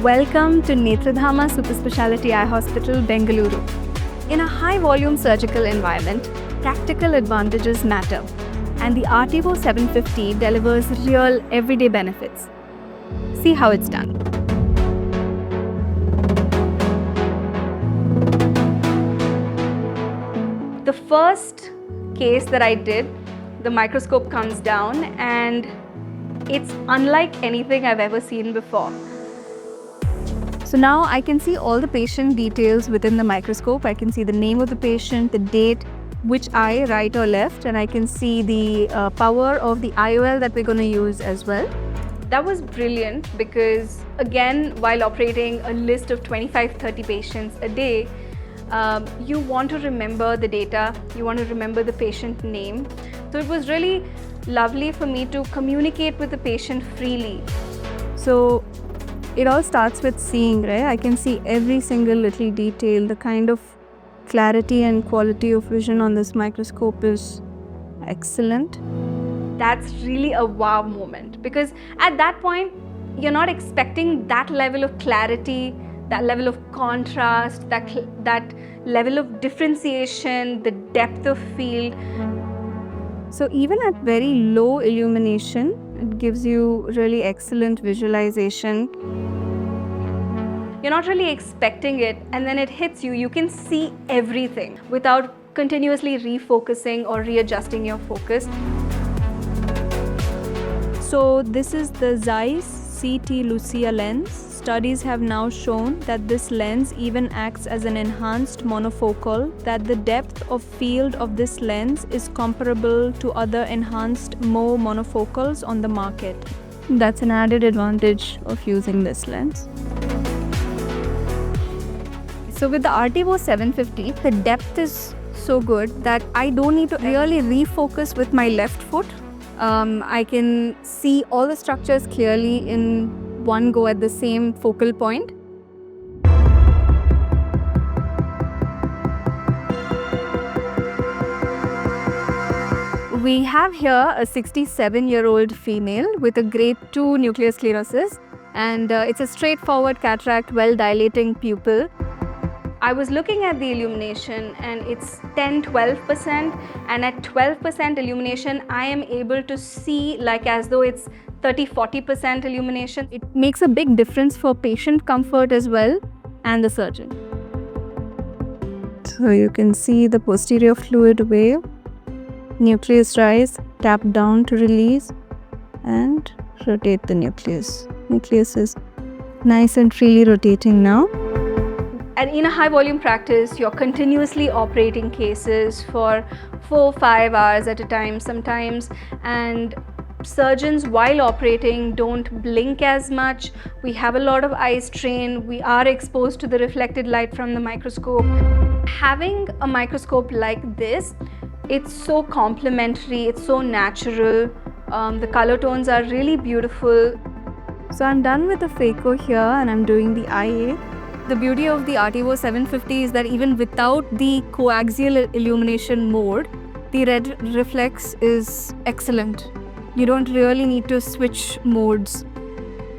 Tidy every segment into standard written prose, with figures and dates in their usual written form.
Welcome to Nethradhama Super Speciality Eye Hospital, Bangalore. In a high-volume surgical environment, practical advantages matter, and the RTEVO 750 delivers real everyday benefits. See how it's done. The first case that I did, the microscope comes down and it's unlike anything I've ever seen before. So now I can see all the patient details within the microscope. I can see the name of the patient, the date, which eye, right or left, and I can see the power of the IOL that we're going to use as well. That was brilliant because, again, while operating a list of 25-30 patients a day, you want to remember the data, you want to remember the patient name. So it was really lovely for me to communicate with the patient freely. So it all starts with seeing, right? I can see every single little detail. The kind of clarity and quality of vision on this microscope is excellent. That's really a wow moment because at that point, you're not expecting that level of clarity, that level of contrast, that level of differentiation, the depth of field. So even at very low illumination, it gives you really excellent visualization. You're not really expecting it, and then it hits you. You can see everything without continuously refocusing or readjusting your focus. So this is the ZEISS CT Lucia lens. Studies have now shown that this lens even acts as an enhanced monofocal, that the depth of field of this lens is comparable to other enhanced Mo monofocals on the market. That's an added advantage of using this lens. So with the RTEVO 750, the depth is so good that I don't need to really refocus with my left foot. I can see all the structures clearly in one go at the same focal point. We have here a 67-year-old female with a grade 2 nuclear sclerosis, and it's a straightforward cataract, well-dilating pupil. I was looking at the illumination and it's 10-12%, and at 12% illumination I am able to see like as though it's 30-40% illumination. It makes a big difference for patient comfort as well and the surgeon. So you can see the posterior fluid wave, nucleus rise, tap down to release and rotate the nucleus. Nucleus is nice and freely rotating now. And in a high volume practice, you're continuously operating cases for 4-5 hours at a time sometimes, and surgeons while operating don't blink as much. We have a lot of eye strain. We are exposed to the reflected light from the microscope. Having a microscope like this, it's so complementary, it's so natural. The color tones are really beautiful. So I'm done with the phaco here and I'm doing the IA. The beauty of the RTEVO 750 is that even without the coaxial illumination mode, the red reflex is excellent. You don't really need to switch modes.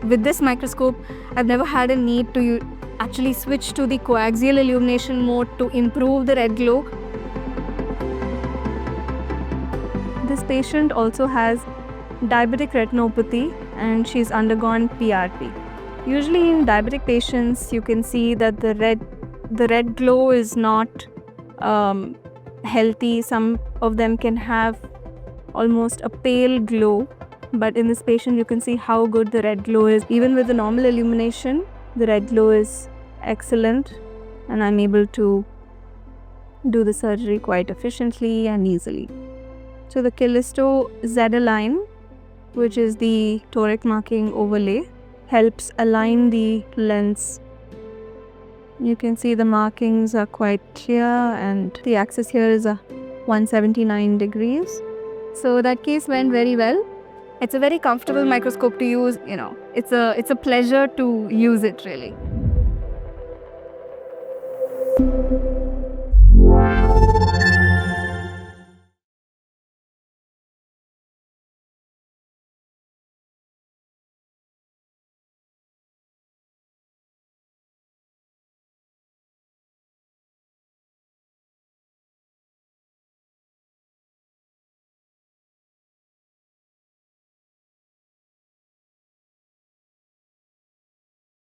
With this microscope, I've never had a need to actually switch to the coaxial illumination mode to improve the red glow. This patient also has diabetic retinopathy and she's undergone PRP. Usually in diabetic patients, you can see that the red glow is not healthy. Some of them can have almost a pale glow, but in this patient you can see how good the red glow is. Even with the normal illumination, the red glow is excellent and I'm able to do the surgery quite efficiently and easily. So the Callisto Z-Align, which is the toric marking overlay, helps align the lens. You can see the markings are quite clear and the axis here is 179 degrees. So that case went very well. It's a very comfortable microscope to use, it's a pleasure to use it really.